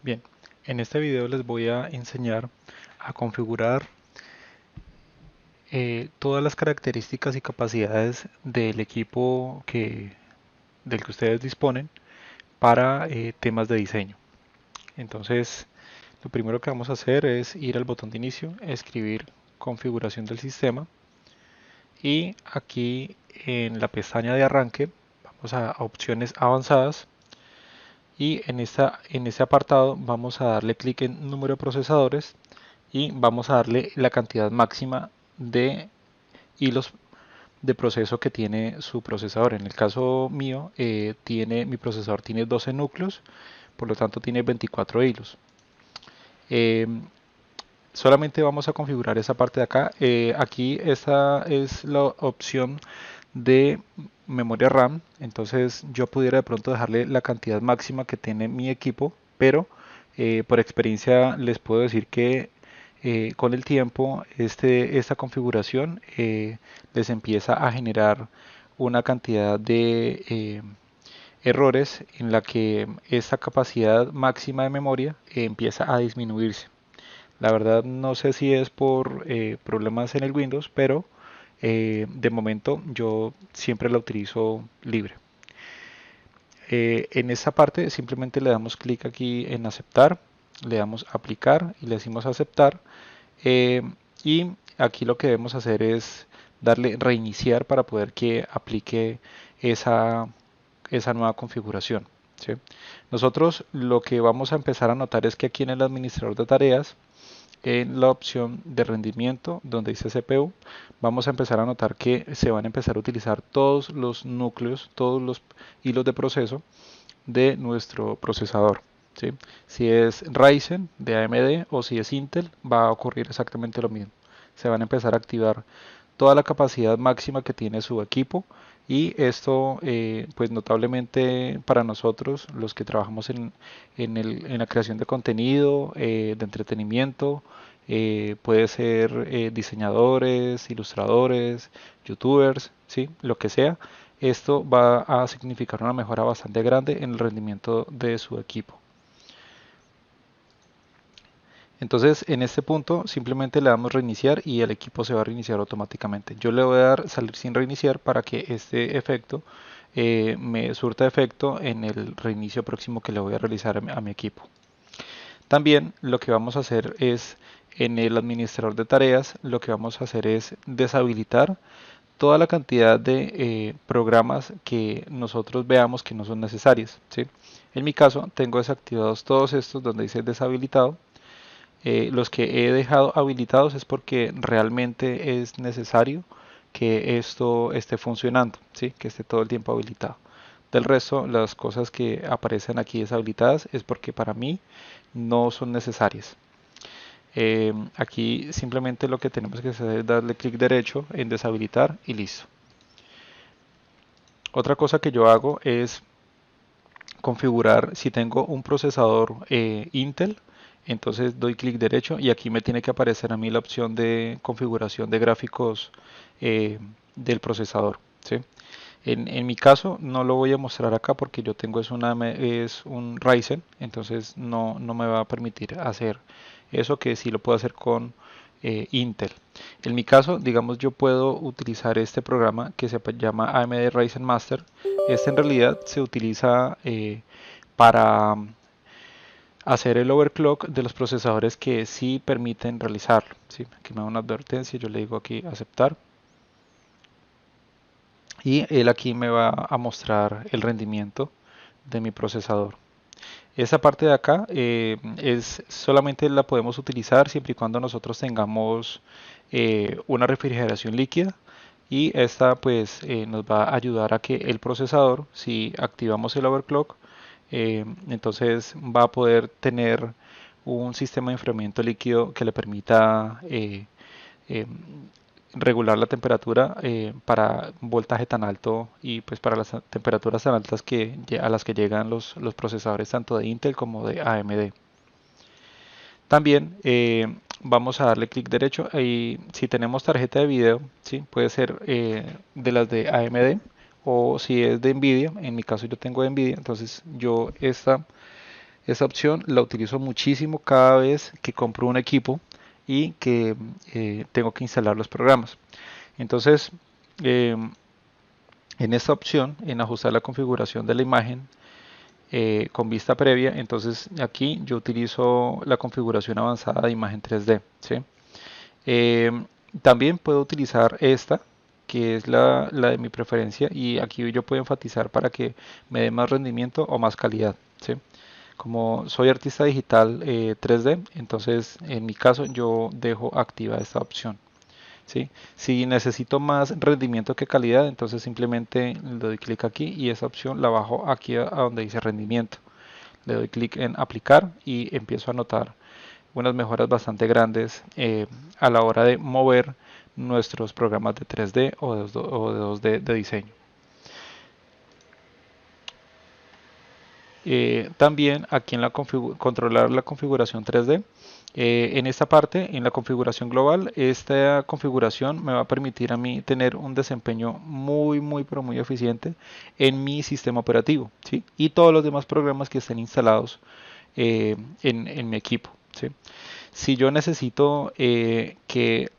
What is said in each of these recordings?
Bien, en este video les voy a enseñar a configurar todas las características y capacidades del equipo del que ustedes disponen para temas de diseño. Entonces, lo primero que vamos a hacer es ir al botón de inicio, escribir configuración del sistema y aquí en la pestaña de arranque vamos a opciones avanzadas y en este apartado vamos a darle clic en número de procesadores y vamos a darle la cantidad máxima de hilos de proceso que tiene su procesador. En el caso mío, mi procesador tiene 12 núcleos, por lo tanto tiene 24 hilos. Eh, Solamente vamos a configurar esa parte de acá. Aquí esta es la opción de memoria RAM, entonces yo pudiera de pronto dejarle la cantidad máxima que tiene mi equipo, pero por experiencia les puedo decir que con el tiempo esta configuración les empieza a generar una cantidad de errores en la que esta capacidad máxima de memoria empieza a disminuirse. La verdad no sé si es por problemas en el Windows, pero de momento yo siempre la utilizo libre. En esta parte simplemente le damos clic aquí en aceptar, le damos aplicar y le decimos aceptar. eh, y aquí lo que debemos hacer es darle reiniciar para poder que aplique esa, esa nueva configuración. ¿Sí? Nosotros lo que vamos a empezar a notar es que aquí en el administrador de tareas en la opción de rendimiento donde dice CPU, vamos a empezar a notar que se van a empezar a utilizar todos los núcleos, todos los hilos de proceso de nuestro procesador. ¿Sí? Si es Ryzen de AMD o si es Intel, va a ocurrir exactamente lo mismo. Se van a empezar a activar toda la capacidad máxima que tiene su equipo y esto pues notablemente para nosotros los que trabajamos en la creación de contenido, de entretenimiento, puede ser diseñadores, ilustradores, youtubers, ¿sí? Lo que sea, esto va a significar una mejora bastante grande en el rendimiento de su equipo. Entonces, en este punto simplemente le damos reiniciar y el equipo se va a reiniciar automáticamente. Yo le voy a dar salir sin reiniciar para que este efecto me surta efecto en el reinicio próximo que le voy a realizar a mi equipo. También lo que vamos a hacer es en el administrador de tareas, lo que vamos a hacer es deshabilitar toda la cantidad de programas que nosotros veamos que no son necesarios. ¿Sí? En mi caso tengo desactivados todos estos donde dice deshabilitado. Los que he dejado habilitados es porque realmente es necesario que esto esté funcionando, ¿sí? Que esté todo el tiempo habilitado. Del resto, las cosas que aparecen aquí deshabilitadas es porque para mí no son necesarias. Aquí simplemente lo que tenemos que hacer es darle clic derecho en deshabilitar y listo. Otra cosa que yo hago es configurar si tengo un procesador Intel, entonces doy clic derecho y aquí me tiene que aparecer a mí la opción de configuración de gráficos eh, del procesador. ¿Sí? En mi caso no lo voy a mostrar acá porque yo tengo es un Ryzen, entonces no me va a permitir hacer eso que sí lo puedo hacer con Intel. En mi caso, digamos, yo puedo utilizar este programa que se llama AMD Ryzen Master. Este en realidad se utiliza para hacer el overclock de los procesadores que sí permiten realizarlo. ¿Sí? Aquí me da una advertencia, yo le digo aquí aceptar y él aquí me va a mostrar el rendimiento de mi procesador. Esa parte de acá es solamente la podemos utilizar siempre y cuando nosotros tengamos una refrigeración líquida y esta pues nos va a ayudar a que el procesador, si activamos el overclock, entonces va a poder tener un sistema de enfriamiento líquido que le permita eh, regular la temperatura para un voltaje tan alto y pues para las temperaturas tan altas a las que llegan los procesadores tanto de Intel como de AMD. También vamos a darle clic derecho y si tenemos tarjeta de video, ¿sí? Puede ser de las de AMD o si es de Nvidia, en mi caso yo tengo de Nvidia, entonces yo esta Esa opción la utilizo muchísimo cada vez que compro un equipo y que tengo que instalar los programas. Entonces, eh, en esta opción, en ajustar la configuración de la imagen con vista previa, entonces aquí yo utilizo la configuración avanzada de imagen 3D, ¿sí? Eh, También puedo utilizar esta, que es la de mi preferencia, y aquí yo puedo enfatizar para que me dé más rendimiento o más calidad, ¿sí? Como soy artista digital 3D, entonces en mi caso yo dejo activa esta opción, ¿sí? Si necesito más rendimiento que calidad, entonces simplemente le doy clic aquí y esa opción la bajo aquí a donde dice rendimiento. Le doy clic en aplicar y empiezo a notar unas mejoras bastante grandes a la hora de mover nuestros programas de 3D o de 2D de diseño. También aquí en controlar la configuración 3D, en esta parte, en la configuración global, esta configuración me va a permitir a mí tener un desempeño pero muy eficiente en mi sistema operativo, ¿sí? Y todos los demás programas que estén instalados en mi equipo, ¿sí? Si yo necesito que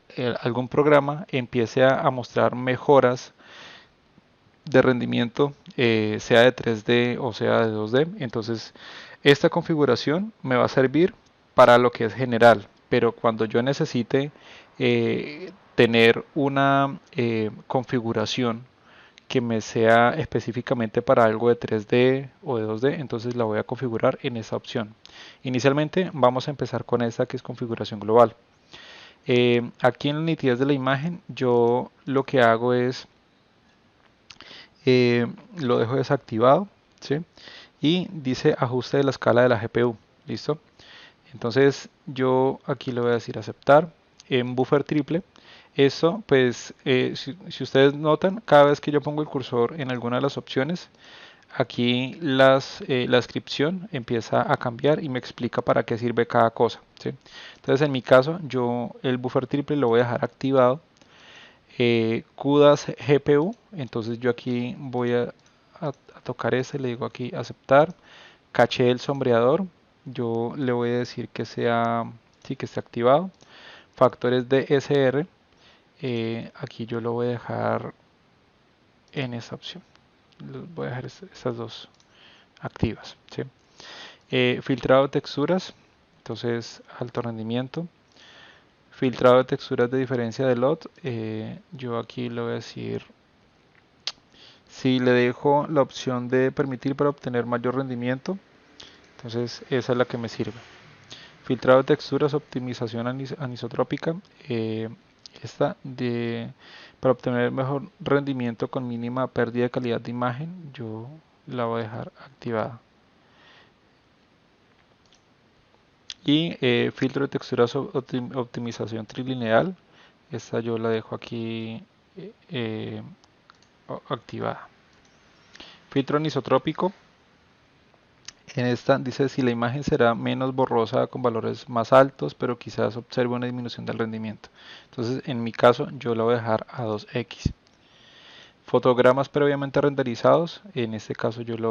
algún programa empiece a mostrar mejoras de rendimiento, sea de 3D o sea de 2D, entonces esta configuración me va a servir para lo que es general, pero cuando yo necesite tener una configuración que me sea específicamente para algo de 3D o de 2D, entonces la voy a configurar en esa opción. Inicialmente vamos a empezar con esta que es configuración global. Aquí en la nitidez de la imagen yo lo que hago es lo dejo desactivado, ¿sí? Y dice ajuste de la escala de la GPU, ¿listo? Entonces yo aquí le voy a decir aceptar en buffer triple. Eso, pues, si ustedes notan, cada vez que yo pongo el cursor en alguna de las opciones, aquí la descripción empieza a cambiar y me explica para qué sirve cada cosa, ¿sí? Entonces, en mi caso, yo el buffer triple lo voy a dejar activado. CUDAS GPU, entonces yo aquí voy a tocar ese, le digo aquí aceptar. Caché del sombreador, yo le voy a decir que sea, sí, que esté activado. Factores de SR, aquí yo lo voy a dejar en esa opción. Voy a dejar esas dos activas, ¿sí? Filtrado de texturas, entonces alto rendimiento. Filtrado de texturas de diferencia de lot, yo aquí le voy a decir, si le dejo la opción de permitir para obtener mayor rendimiento, entonces esa es la que me sirve. Filtrado de texturas, optimización anisotrópica. eh, esta para obtener mejor rendimiento con mínima pérdida de calidad de imagen, yo la voy a dejar activada. Y filtro de texturas, optimización trilineal, esta yo la dejo aquí eh, activada. Filtro anisotrópico, en esta dice si la imagen será menos borrosa con valores más altos, pero quizás observe una disminución del rendimiento. Entonces, en mi caso, yo la voy a dejar a 2x. Fotogramas previamente renderizados, en este caso yo le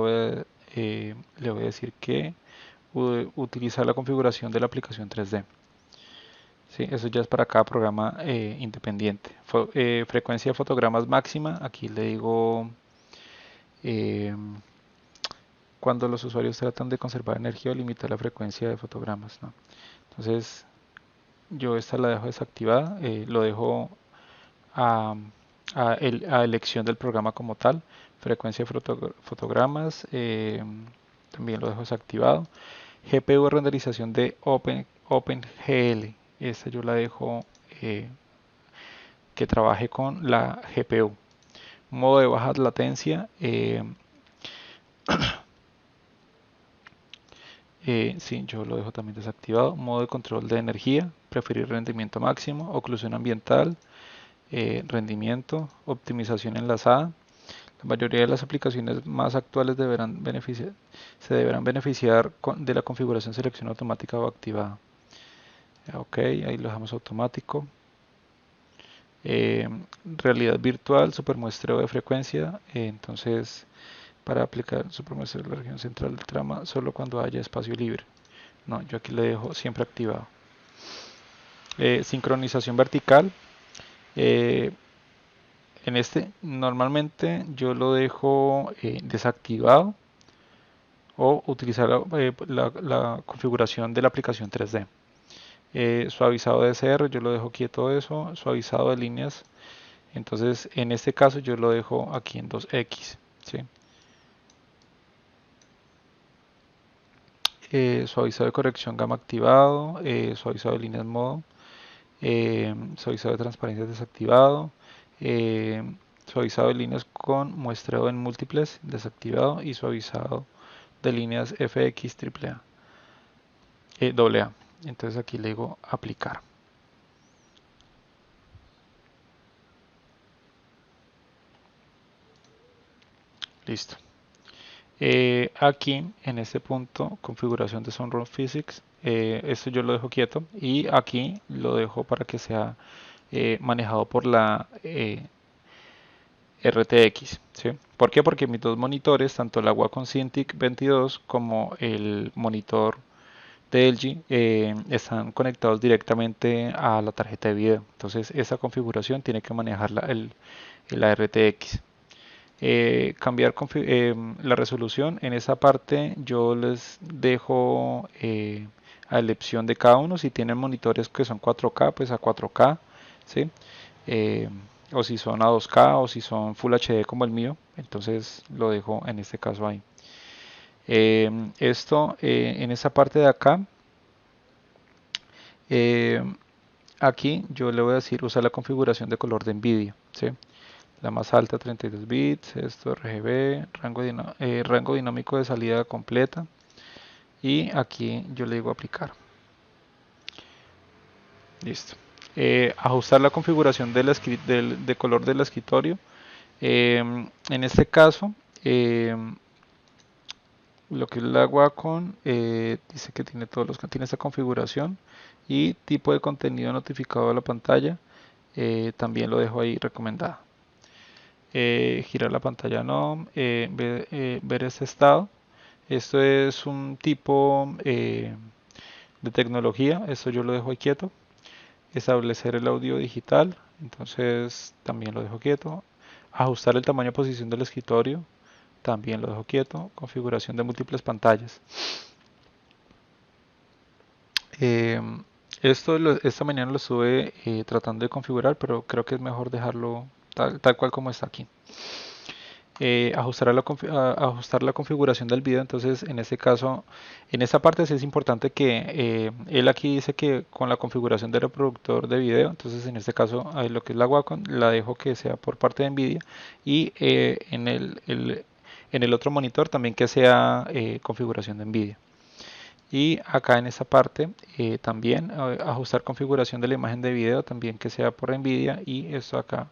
voy a decir que utilizar la configuración de la aplicación 3D. Sí, eso ya es para cada programa independiente. Frecuencia de fotogramas máxima, aquí le digo eh, cuando los usuarios tratan de conservar energía o limitar la frecuencia de fotogramas, ¿no? Entonces, yo esta la dejo desactivada, lo dejo a, a elección del programa como tal. Frecuencia de fotogramas, también lo dejo desactivado. GPU de renderización de OpenGL, esta yo la dejo que trabaje con la GPU. Modo de baja latencia, sí, yo lo dejo también desactivado. Modo de control de energía, preferir rendimiento máximo, oclusión ambiental, rendimiento, optimización enlazada. La mayoría de las aplicaciones más actuales se deberán beneficiar de la configuración selección automática o activada. Ok, ahí lo dejamos automático. Realidad virtual, supermuestreo de frecuencia. Entonces para aplicar supremacía de la región central del trama solo cuando haya espacio libre. No, yo aquí le dejo siempre activado. Sincronización vertical. Eh, en este normalmente yo lo dejo desactivado o utilizar la configuración de la aplicación 3D. Suavizado de SR yo lo dejo quieto eso, suavizado de líneas, entonces en este caso yo lo dejo aquí en 2X, ¿sí? Suavizado de corrección gamma activado, suavizado de líneas modo, suavizado de transparencia desactivado, eh, suavizado de líneas con muestreo en múltiples desactivado y suavizado de líneas FX AAA, AA. Entonces aquí le digo aplicar. Listo. Aquí en este punto configuración de Sunroom Physics, esto yo lo dejo quieto y aquí lo dejo para que sea manejado por la RTX, ¿sí? ¿Por qué? Porque mis dos monitores, tanto el Wacom Cintiq 22 como el monitor de LG, están conectados directamente a la tarjeta de video. Entonces esa configuración tiene que manejar la RTX. Cambiar la resolución, en esa parte yo les dejo a elección de cada uno. Si tienen monitores que son 4K, pues a 4K, ¿sí? Eh, o si son a 2K o si son Full HD como el mío, entonces lo dejo en este caso ahí. Esto en esa parte de acá, eh, aquí yo le voy a decir usar la configuración de color de NVIDIA, ¿sí? La más alta 32 bits, esto RGB, rango dinámico de salida completa y aquí yo le digo aplicar. Listo. Ajustar la configuración de color del escritorio. En este caso, lo que es la Wacom dice que tiene esta configuración y tipo de contenido notificado a la pantalla. También lo dejo ahí recomendado. Girar la pantalla no, ver este estado. Esto es un tipo de tecnología, esto yo lo dejo ahí quieto. Establecer el audio digital, entonces también lo dejo quieto. Ajustar el tamaño de posición del escritorio, también lo dejo quieto. Configuración de múltiples pantallas. Eh, esta mañana lo estuve tratando de configurar, pero creo que es mejor dejarlo tal cual como está aquí. Ajustar la configuración del video. Entonces, en este caso, en esta parte sí es importante que él aquí dice que con la configuración del reproductor de video, entonces en este caso, lo que es la Wacom, la dejo que sea por parte de NVIDIA y en el otro monitor también que sea configuración de NVIDIA. Y acá en esta parte también ajustar configuración de la imagen de video también que sea por NVIDIA y esto acá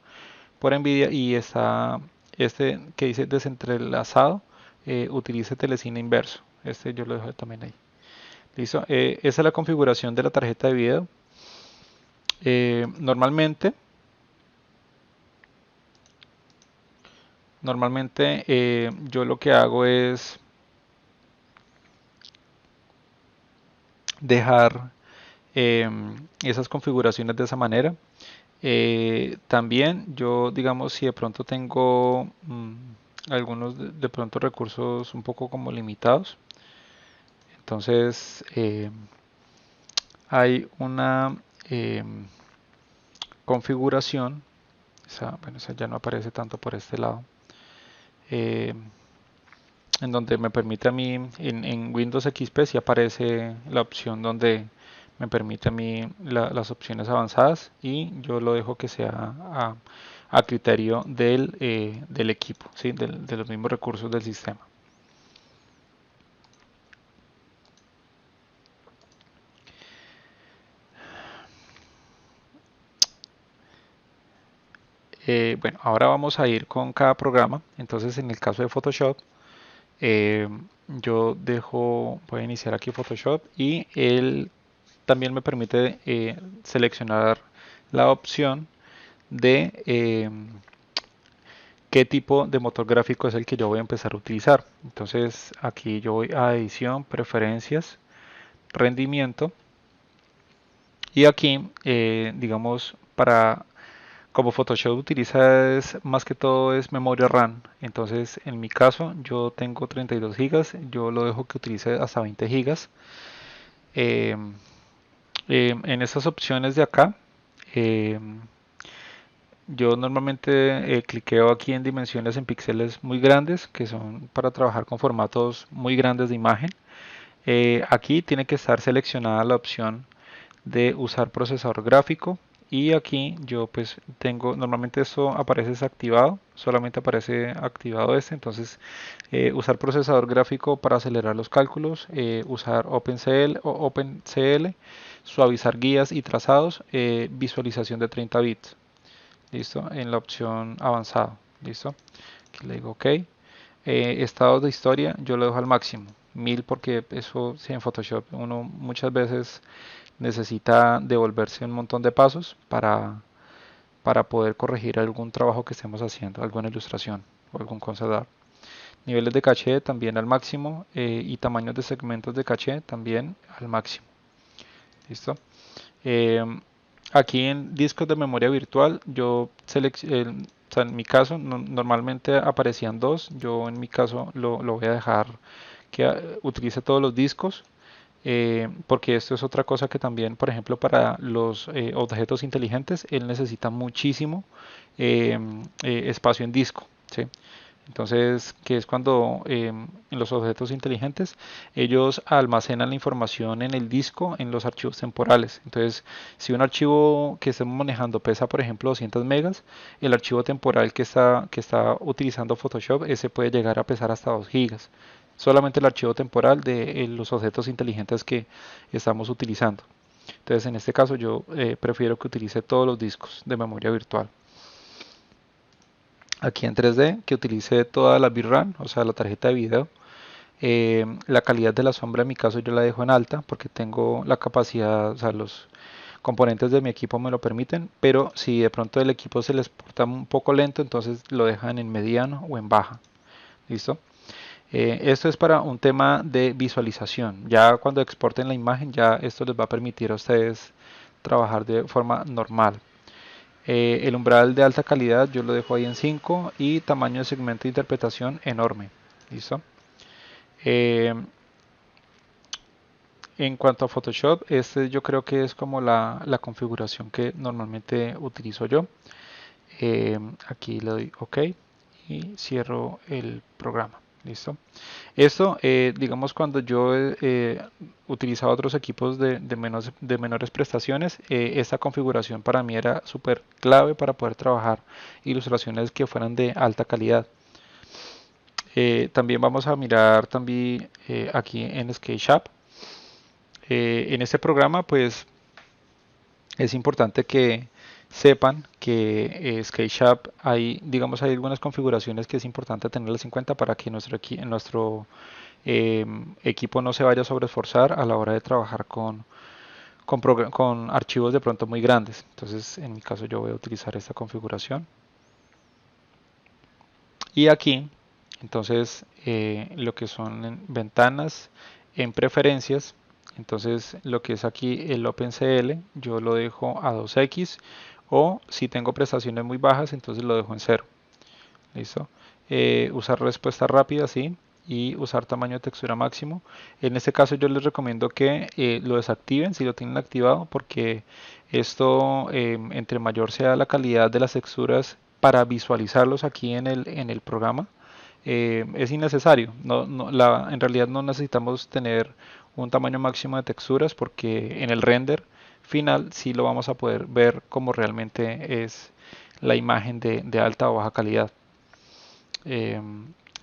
por NVIDIA y este que dice desentrelazado, utilice telecine inverso. Este yo lo dejo también ahí. Listo. Esa es la configuración de la tarjeta de video. Normalmente, yo lo que hago es dejar esas configuraciones de esa manera. También yo, digamos, si de pronto tengo algunos de pronto recursos un poco como limitados, entonces hay una configuración, bueno, esa ya no aparece tanto por este lado, eh, en donde me permite a mí, en Windows XP sí aparece la opción donde me permite a mí las opciones avanzadas y yo lo dejo que sea a criterio del equipo, ¿sí? De los mismos recursos del sistema. Bueno, ahora vamos a ir con cada programa. Entonces, en el caso de Photoshop, eh, voy a iniciar aquí Photoshop y él también me permite seleccionar la opción de qué tipo de motor gráfico es el que yo voy a empezar a utilizar. Entonces aquí yo voy a edición, preferencias, rendimiento y aquí digamos para como Photoshop utiliza más que todo es memoria RAM. Entonces en mi caso yo tengo 32 gigas, yo lo dejo que utilice hasta 20 gigas. Eh, en estas opciones de acá eh, yo normalmente cliqueo aquí en dimensiones en píxeles muy grandes, que son para trabajar con formatos muy grandes de imagen. Aquí tiene que estar seleccionada la opción de usar procesador gráfico y aquí yo pues tengo, normalmente esto aparece desactivado, solamente aparece activado este, entonces usar procesador gráfico para acelerar los cálculos, usar OpenCL o OpenCL, suavizar guías y trazados, visualización de 30 bits. Listo, en la opción avanzado. Listo, aquí le digo OK. Estados de historia yo lo dejo al máximo, 1000 porque eso sí en Photoshop uno muchas veces necesita devolverse un montón de pasos para poder corregir algún trabajo que estemos haciendo, alguna ilustración o algún concept art. Niveles de caché también al máximo y tamaños de segmentos de caché también al máximo. ¿Listo? Eh, Aquí en discos de memoria virtual, yo o sea, en mi caso normalmente aparecían dos, yo en mi caso lo voy a dejar que utilice todos los discos, porque esto es otra cosa que también, por ejemplo, para los objetos inteligentes, él necesita muchísimo eh, espacio en disco, ¿sí? Entonces, que es cuando en los objetos inteligentes ellos almacenan la información en el disco en los archivos temporales. Entonces, si un archivo que estemos manejando pesa, por ejemplo, 200 megas, el archivo temporal que está utilizando Photoshop, ese puede llegar a pesar hasta 2 gigas. Solamente el archivo temporal de los objetos inteligentes que estamos utilizando. Entonces, en este caso, yo prefiero que utilice todos los discos de memoria virtual. Aquí en 3D, que utilice toda la VRAM, o sea, la tarjeta de video. La calidad de la sombra en mi caso yo la dejo en alta porque tengo la capacidad, o sea, los componentes de mi equipo me lo permiten, pero si de pronto el equipo se les porta un poco lento, entonces lo dejan en mediano o en baja. ¿Listo? Esto es para un tema de visualización. Ya cuando exporten la imagen, ya esto les va a permitir a ustedes trabajar de forma normal. El umbral de alta calidad yo lo dejo ahí en 5 y tamaño de segmento de interpretación enorme. ¿Listo? Eh, en cuanto a Photoshop, este yo creo que es como la configuración que normalmente utilizo yo. Aquí le doy OK y cierro el programa. ¿Listo? Esto, digamos, cuando yo utilizaba otros equipos de menores prestaciones, esta configuración para mí era súper clave para poder trabajar ilustraciones que fueran de alta calidad. También vamos a mirar también aquí en SketchUp. En este programa, pues es importante que sepan que SketchUp hay, digamos, hay algunas configuraciones que es importante tenerlas en cuenta para que nuestro equipo no se vaya a sobreesforzar a la hora de trabajar con archivos de pronto muy grandes. Entonces, en mi caso, yo voy a utilizar esta configuración. Y aquí, entonces, lo que son en ventanas, en preferencias, entonces lo que es aquí el OpenCL, yo lo dejo a 2x o si tengo prestaciones muy bajas, entonces lo dejo en 0. ¿Listo? Usar respuesta rápida, sí, y usar tamaño de textura máximo. En este caso yo les recomiendo que lo desactiven si lo tienen activado porque esto, entre mayor sea la calidad de las texturas para visualizarlos aquí en el programa, es innecesario. En realidad no necesitamos tener un tamaño máximo de texturas porque en el render final sí lo vamos a poder ver como realmente es la imagen de alta o baja calidad.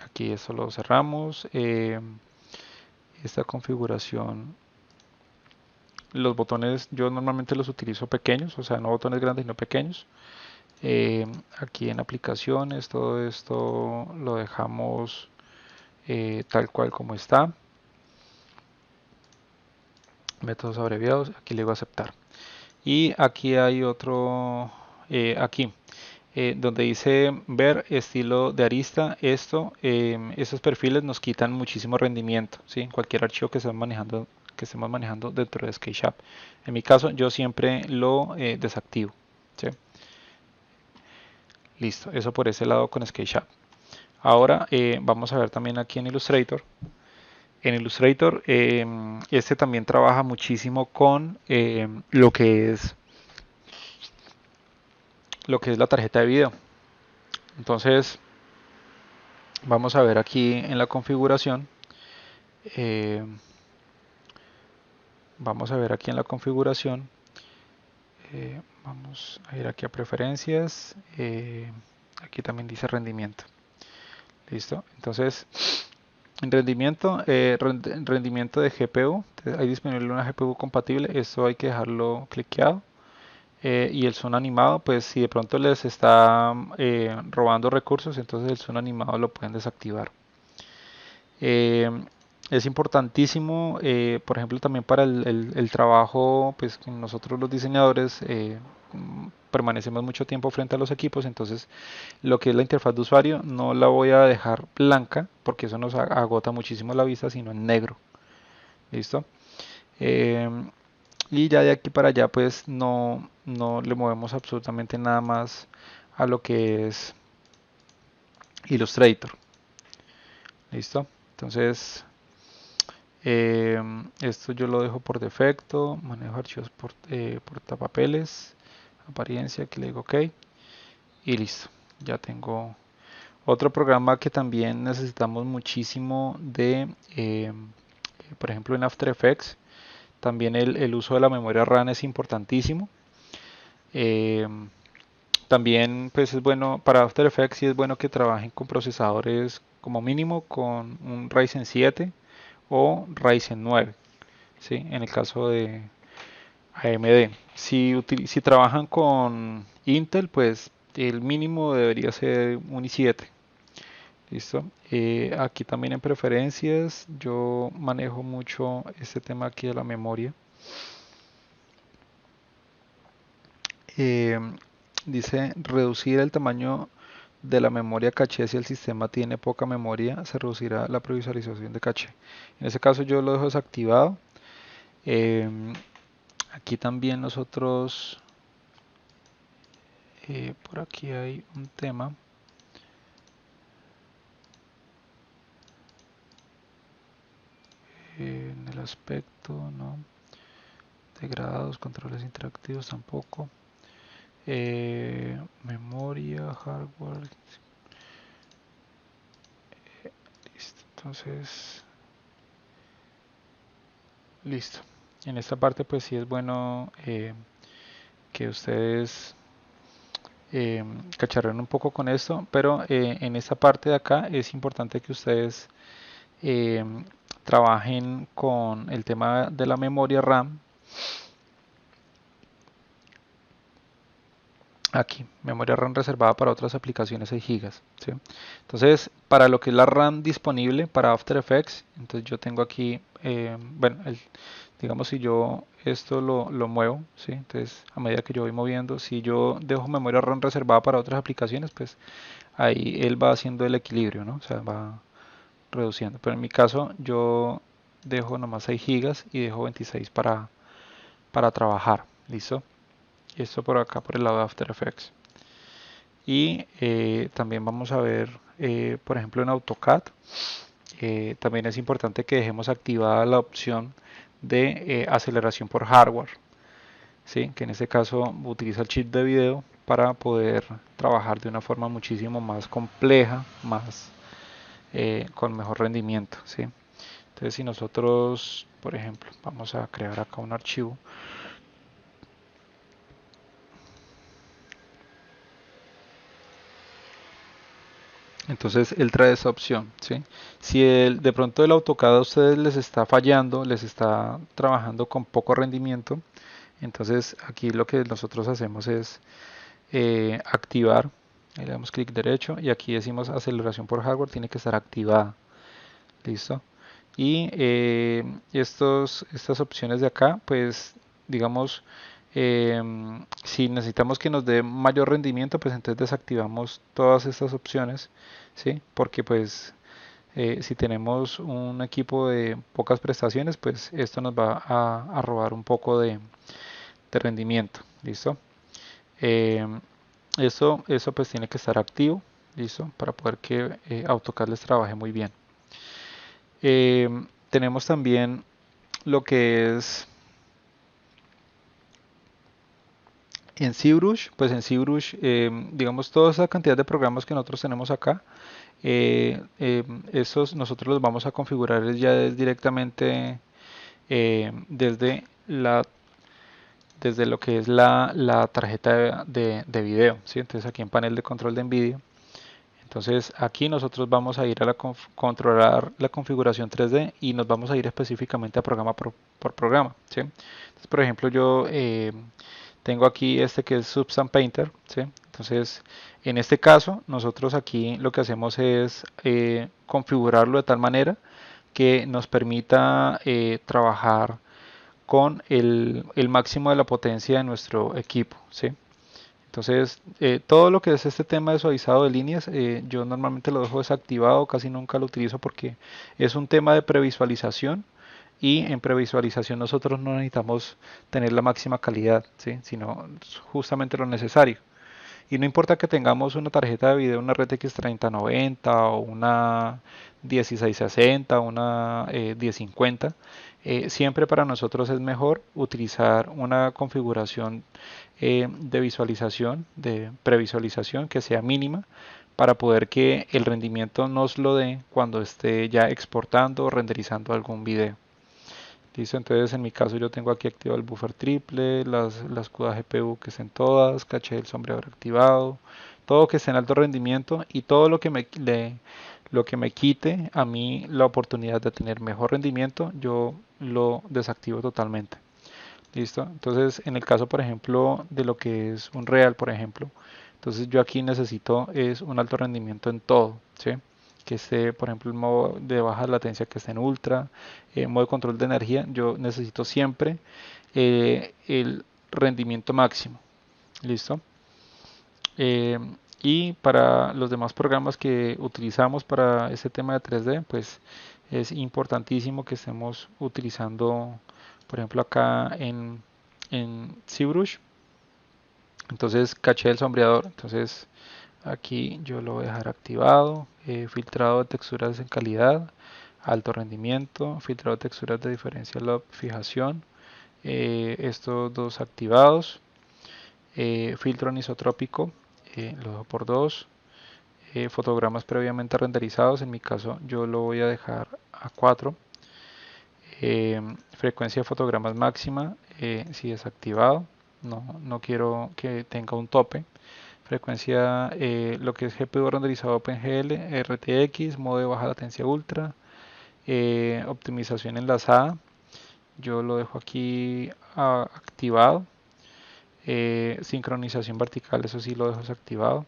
Aquí eso lo cerramos. Esta configuración, los botones yo normalmente los utilizo pequeños, o sea, no botones grandes, sino pequeños. Aquí en aplicaciones, todo esto lo dejamos tal cual como está. Métodos abreviados, aquí le digo aceptar. Y aquí hay otro, aquí. donde dice ver estilo de arista, estos perfiles nos quitan muchísimo rendimiento, ¿sí? En cualquier archivo que estemos manejando dentro de SketchUp. En mi caso, yo siempre lo desactivo, ¿sí? Listo, eso por ese lado con SketchUp. Ahora vamos a ver también aquí en Illustrator. En Illustrator, este también trabaja muchísimo con lo que es la tarjeta de video. Entonces, vamos a ver aquí en la configuración. eh, Vamos a ver aquí en la configuración. Vamos a ir aquí a preferencias. Aquí también dice rendimiento. Listo. Entonces, en rendimiento de GPU, hay disponible una GPU compatible. Esto hay que dejarlo cliqueado. Y el zoom animado, pues si de pronto les está robando recursos, entonces el zoom animado lo pueden desactivar. Eh, es importantísimo, por ejemplo, también para el trabajo, pues que nosotros los diseñadores permanecemos mucho tiempo frente a los equipos, entonces lo que es la interfaz de usuario no la voy a dejar blanca porque eso nos agota muchísimo la vista, sino en negro. ¿Listo? Eh, y ya de aquí para allá pues no le movemos absolutamente nada más a lo que es Illustrator. ¿Listo? Entonces esto yo lo dejo por defecto, manejo archivos por portapapeles, apariencia, aquí le digo OK y listo. Ya tengo otro programa que también necesitamos muchísimo por ejemplo en After Effects, también el uso de la memoria RAM es importantísimo. Eh, También pues es bueno para After Effects y es bueno que trabajen con procesadores como mínimo con un Ryzen 7 o Ryzen 9, ¿sí? En el caso de AMD. Si trabajan con Intel, pues el mínimo debería ser un i7. ¿Listo? Aquí también en preferencias yo manejo mucho este tema aquí de la memoria. Eh, Dice reducir el tamaño de la memoria caché. Si el sistema tiene poca memoria, se reducirá la previsualización de caché. En ese caso yo lo dejo desactivado. Em, Aquí también nosotros, por aquí hay un tema. En el aspecto, no. Degradados, controles interactivos tampoco. Memoria, hardware. Listo. Entonces, listo. En esta parte pues sí es bueno que ustedes cacharren un poco con esto, pero en esta parte de acá es importante que ustedes eh, trabajen con el tema de la memoria RAM. Aquí, memoria RAM reservada para otras aplicaciones 6 gigas, ¿sí? Entonces, para lo que es la RAM disponible para After Effects, entonces yo tengo aquí, bueno, digamos si yo esto lo muevo, ¿sí? Entonces, a medida que yo voy moviendo, si yo dejo memoria RAM reservada para otras aplicaciones, pues ahí él va haciendo el equilibrio, ¿no? O sea, va reduciendo. Pero en mi caso, yo dejo nomás 6 gigas y dejo 26 para trabajar, ¿listo? Esto por acá, por el lado de After Effects. Y también vamos a ver, por ejemplo, en AutoCAD, también es importante que dejemos activada la opción de aceleración por hardware, ¿sí? Que en este caso utiliza el chip de video para poder trabajar de una forma muchísimo más compleja, con mejor rendimiento, ¿sí? Entonces, si nosotros, por ejemplo, vamos a crear acá un archivo. Entonces él trae esa opción, ¿sí? Si de pronto el AutoCAD a ustedes les está fallando, les está trabajando con poco rendimiento, entonces aquí lo que nosotros hacemos es activar, le damos clic derecho y aquí decimos aceleración por hardware, tiene que estar activada, ¿listo? Y estas opciones de acá, pues digamos, Si necesitamos que nos dé mayor rendimiento, pues entonces desactivamos todas estas opciones, ¿sí? Porque pues si tenemos un equipo de pocas prestaciones, pues esto nos va a robar un poco de rendimiento, ¿listo? Eh, eso pues tiene que estar activo, ¿listo? Para poder que AutoCAD les trabaje muy bien. Eh, Tenemos también lo que es en ZBrush, pues en ZBrush, digamos, toda esa cantidad de programas que nosotros tenemos acá, esos nosotros los vamos a configurar ya directamente desde desde lo que es la tarjeta de video, ¿sí? Entonces aquí en panel de control de NVIDIA. Entonces aquí nosotros vamos a ir a controlar la configuración 3D y nos vamos a ir específicamente a programa por programa, ¿sí? Entonces, por ejemplo, yo tengo aquí este que es Substance Painter, ¿sí? Entonces, en este caso, nosotros aquí lo que hacemos es configurarlo de tal manera que nos permita trabajar con el máximo de la potencia de nuestro equipo, ¿sí? Entonces, todo lo que es este tema de suavizado de líneas, yo normalmente lo dejo desactivado, casi nunca lo utilizo porque es un tema de previsualización y en previsualización nosotros no necesitamos tener la máxima calidad, ¿sí? Sino justamente lo necesario. Y no importa que tengamos una tarjeta de video, una RTX 3090 o una 1660 o una 1050, siempre para nosotros es mejor utilizar una configuración de visualización, de previsualización que sea mínima para poder que el rendimiento nos lo dé cuando esté ya exportando o renderizando algún video. Listo, entonces en mi caso yo tengo aquí activado el buffer triple, las CUDA GPU que estén todas, caché del sombreador activado, todo que esté en alto rendimiento y todo lo que me quite a mí la oportunidad de tener mejor rendimiento, yo lo desactivo totalmente. Listo, entonces en el caso por ejemplo de lo que es un real, por ejemplo, entonces yo aquí necesito es un alto rendimiento en todo, ¿sí? Que esté, por ejemplo, el modo de baja latencia que esté en ultra, modo de control de energía, yo necesito siempre el rendimiento máximo. ¿Listo? Eh, y para los demás programas que utilizamos para este tema de 3D, pues es importantísimo que estemos utilizando, por ejemplo, acá en ZBrush, entonces caché del sombreador, entonces aquí yo lo voy a dejar activado, filtrado de texturas en calidad, alto rendimiento, filtrado de texturas de diferencia lob, fijación, estos dos activados, filtro anisotrópico, lo dejo por 2, fotogramas previamente renderizados, en mi caso yo lo voy a dejar a 4, frecuencia de fotogramas máxima, si desactivado, no quiero que tenga un tope. Frecuencia, lo que es GPU renderizado OpenGL, RTX, modo de baja latencia ultra, optimización enlazada, yo lo dejo aquí activado. Sincronización vertical, eso sí lo dejo desactivado.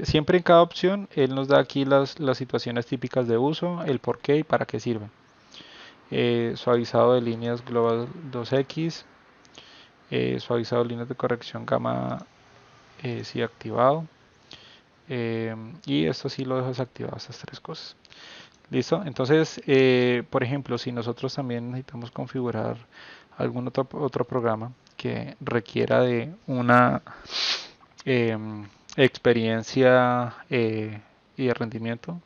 Siempre en cada opción él nos da aquí las situaciones típicas de uso, el por qué y para qué sirven. Suavizado de líneas Global 2X, suavizado de líneas de corrección gamma sí activado. Y esto sí lo dejo desactivado, estas tres cosas. ¿Listo? Entonces, por ejemplo, si nosotros también necesitamos configurar algún otro programa que requiera de una eh, experiencia y de rendimiento,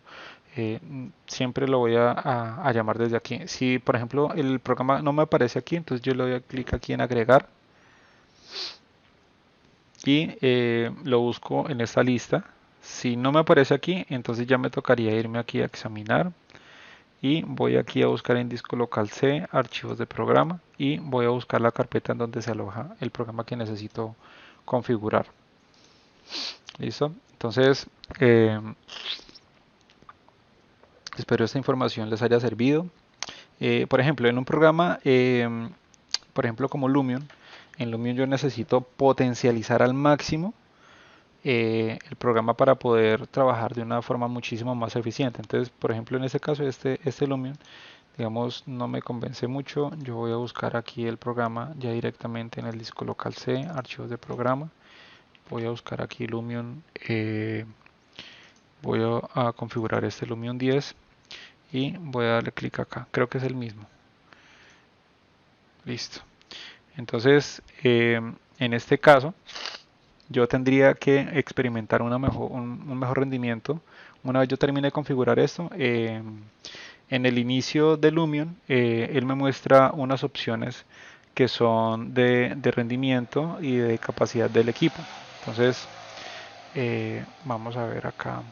siempre lo voy a llamar desde aquí. Si, por ejemplo, el programa no me aparece aquí, entonces yo le doy clic aquí en agregar y lo busco en esta lista. Si no me aparece aquí, entonces ya me tocaría irme aquí a examinar y voy aquí a buscar en disco local C, archivos de programa y voy a buscar la carpeta en donde se aloja el programa que necesito configurar. ¿Listo? Entonces, espero esta información les haya servido. Por ejemplo, en un programa, por ejemplo como Lumion, en Lumion yo necesito potencializar al máximo el programa para poder trabajar de una forma muchísimo más eficiente. Entonces, por ejemplo, en este caso, este Lumion, digamos, no me convence mucho, yo voy a buscar aquí el programa ya directamente en el disco local C, archivos de programa. Voy a buscar aquí Lumion, voy a configurar este Lumion 10 y voy a darle clic acá. Creo que es el mismo. Listo. Entonces, en este caso, yo tendría que experimentar un mejor rendimiento. Una vez yo termine de configurar esto, en el inicio de Lumion, él me muestra unas opciones que son de rendimiento y de capacidad del equipo. Entonces, vamos a ver acá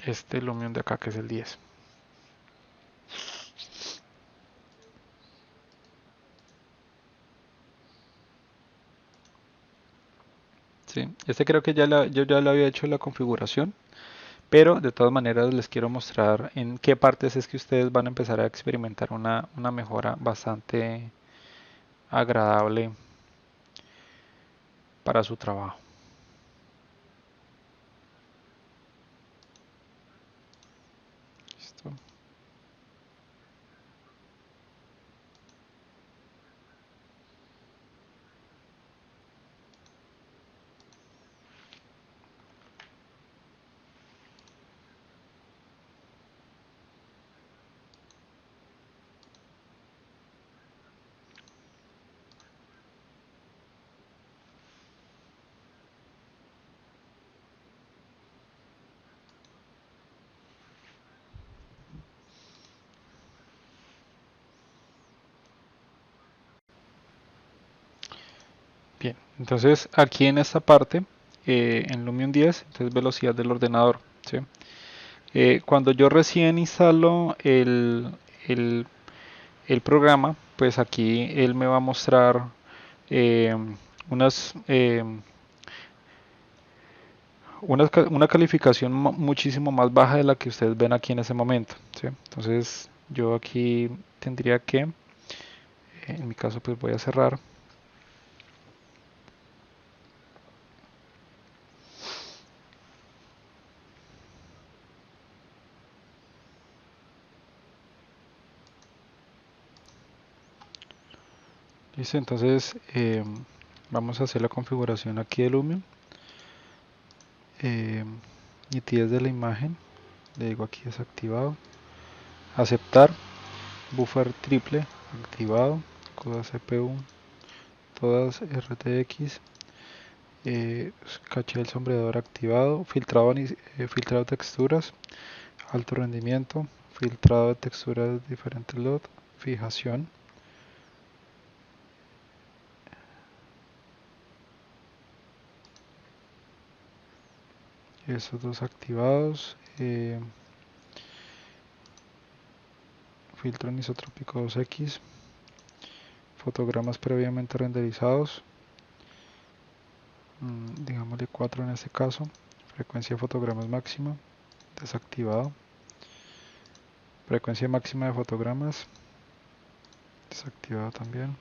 este Lumion de acá que es el 10. Sí, este creo que yo ya le había hecho la configuración, pero de todas maneras les quiero mostrar en qué partes es que ustedes van a empezar a experimentar una mejora bastante agradable para su trabajo. ¿Listo? Bien, entonces aquí en esta parte, en Lumion 10, entonces velocidad del ordenador. ¿Sí? Cuando yo recién instalo el, el programa, pues aquí él me va a mostrar eh, unas, una calificación muchísimo más baja de la que ustedes ven aquí en ese momento. ¿Sí? Entonces yo aquí tendría que, en mi caso pues voy a cerrar. Listo, entonces vamos a hacer la configuración aquí de Lumion. Eh, nitidez de la imagen, le digo aquí desactivado. Aceptar, buffer triple activado, todas CPU, todas RTX, caché del sombreador activado, filtrado texturas, alto rendimiento, filtrado de texturas de diferentes LUT, fijación. Esos dos activados. Filtro anisotrópico 2X. Fotogramas previamente renderizados. Digámosle 4 en este caso. Frecuencia de fotogramas máxima. Desactivado. Frecuencia máxima de fotogramas. Desactivado también.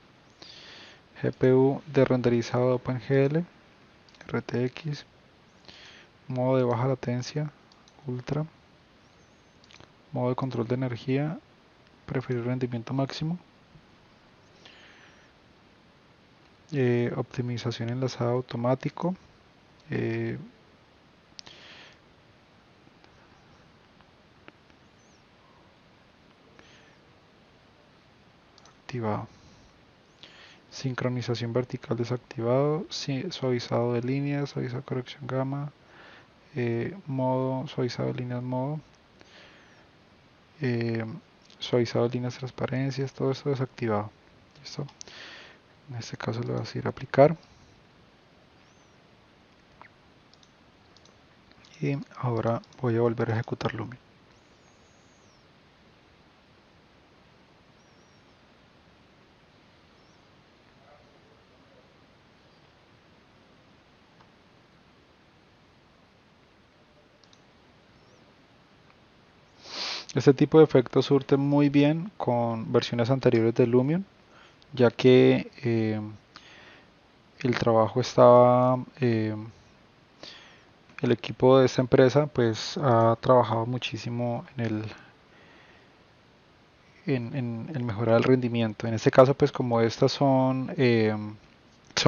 GPU de renderizado OpenGL. RTX. Modo de baja latencia. Ultra. Modo de control de energía. Preferir rendimiento máximo. Optimización enlazada automático. Eh, activado. Sincronización vertical desactivado. Suavizado de líneas. Suavizado corrección gamma. Modo suavizado de líneas modo. eh, Suavizado de líneas transparencias. Todo esto desactivado. ¿Listo? En este caso le voy a decir aplicar. Y ahora voy a volver a ejecutar Lumen. Este tipo de efectos surte muy bien con versiones anteriores de Lumion, ya que el trabajo estaba, el equipo de esta empresa pues ha trabajado muchísimo en mejorar el rendimiento. En este caso, pues como estas son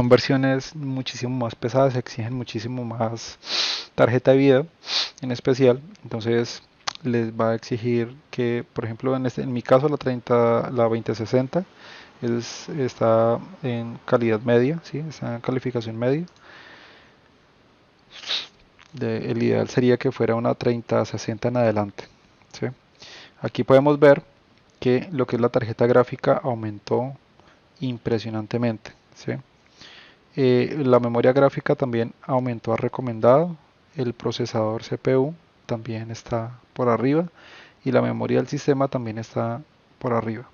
versiones muchísimo más pesadas, exigen muchísimo más tarjeta de video en especial, entonces les va a exigir que, por ejemplo, en mi caso la 2060 está en calidad media, ¿sí? Está en calificación media. El ideal sería que fuera una 3060 en adelante, ¿sí? Aquí podemos ver que lo que es la tarjeta gráfica aumentó impresionantemente, ¿sí? La memoria gráfica también aumentó a recomendado, el procesador CPU también está por arriba y la memoria del sistema también está por arriba.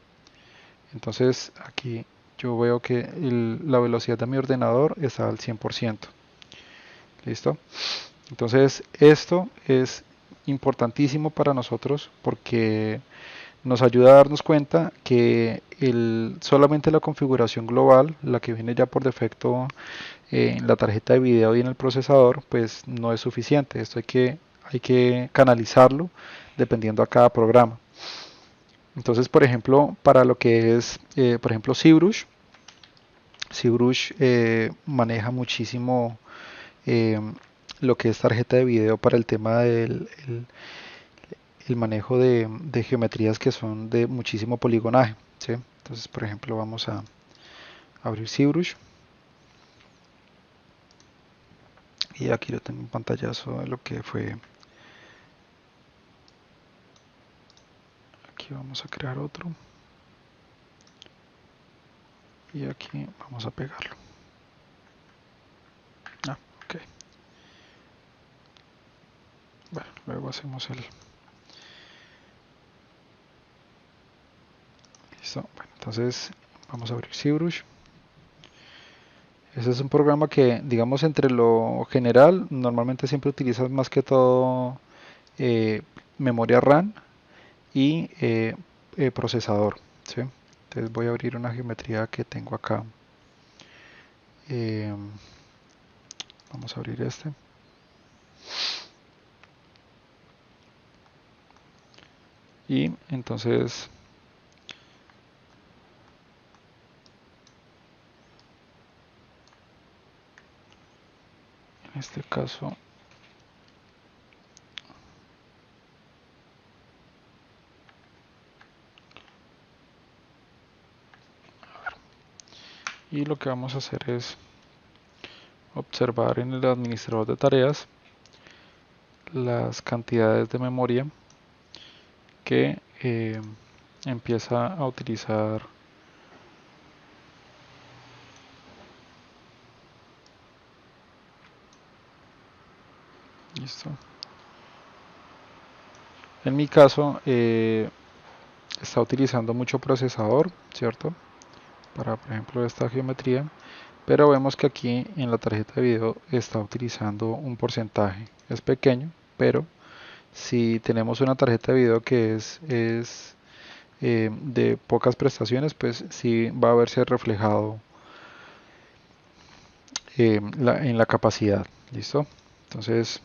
Entonces aquí yo veo que la velocidad de mi ordenador está al 100%. ¿Listo? Entonces esto es importantísimo para nosotros porque nos ayuda a darnos cuenta que solamente la configuración global, la que viene ya por defecto en la tarjeta de video y en el procesador, pues no es suficiente. Esto hay que canalizarlo dependiendo a cada programa. Entonces, por ejemplo, para lo que es, por ejemplo, ZBrush maneja muchísimo eh, lo que es tarjeta de video para el tema del manejo de geometrías que son de muchísimo poligonaje, ¿sí? Entonces, por ejemplo, vamos a abrir ZBrush y aquí yo tengo un pantallazo de lo que fue. Aquí vamos a crear otro y aquí vamos a pegarlo. Ok. Bueno, luego hacemos el. Listo. Bueno, entonces vamos a abrir ZBrush. Ese es un programa que, digamos, entre lo general, normalmente siempre utilizas más que todo eh, memoria RAM y procesador, ¿sí? Entonces voy a abrir una geometría que tengo acá. Eh, Vamos a abrir este. Y entonces en este caso y lo que vamos a hacer es observar en el administrador de tareas las cantidades de memoria que empieza a utilizar. Listo. En mi caso está utilizando mucho procesador, ¿cierto? Para, por ejemplo, esta geometría, pero vemos que aquí en la tarjeta de video está utilizando un porcentaje. Es pequeño, pero si tenemos una tarjeta de video que es de pocas prestaciones, pues sí va a verse reflejado en la capacidad. ¿Listo? Entonces,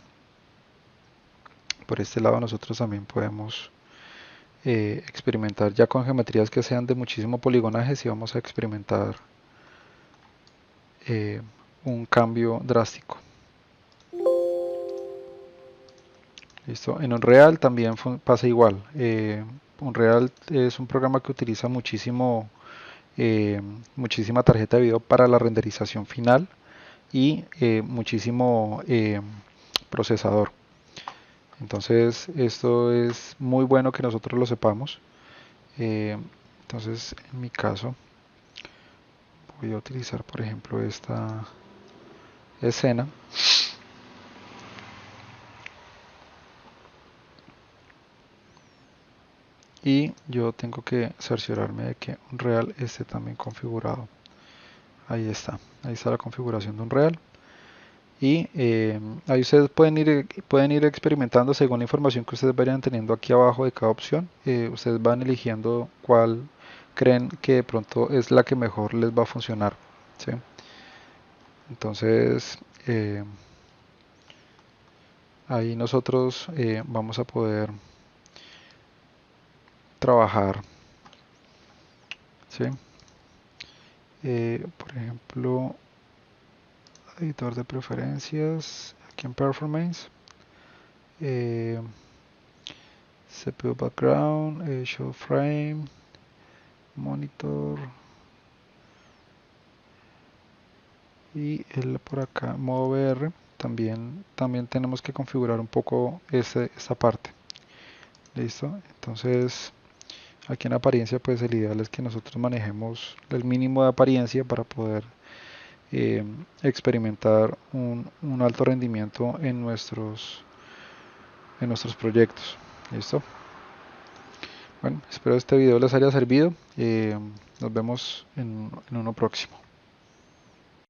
por este lado nosotros también podemos experimentar ya con geometrías que sean de muchísimo poligonaje, si vamos a experimentar eh, un cambio drástico. Listo. En Unreal también pasa igual. Unreal es un programa que utiliza muchísima tarjeta de video para la renderización final y muchísimo procesador. Entonces esto es muy bueno que nosotros lo sepamos. Entonces en mi caso voy a utilizar por ejemplo esta escena y yo tengo que cerciorarme de que Unreal esté también configurado. Ahí está la configuración de Unreal. Y ahí ustedes pueden ir experimentando según la información que ustedes vayan teniendo aquí abajo de cada opción. Ustedes van eligiendo cuál creen que de pronto es la que mejor les va a funcionar, ¿sí? Entonces ahí nosotros vamos a poder trabajar ¿sí? Por ejemplo, editor de preferencias, aquí en Performance, CPU background, show frame, monitor y el por acá modo VR. También tenemos que configurar un poco esta parte. Listo. Entonces aquí en apariencia pues el ideal es que nosotros manejemos el mínimo de apariencia para poder eh, experimentar un alto rendimiento en nuestros proyectos. ¿Listo? Bueno, espero este video les haya servido. Nos vemos en uno próximo.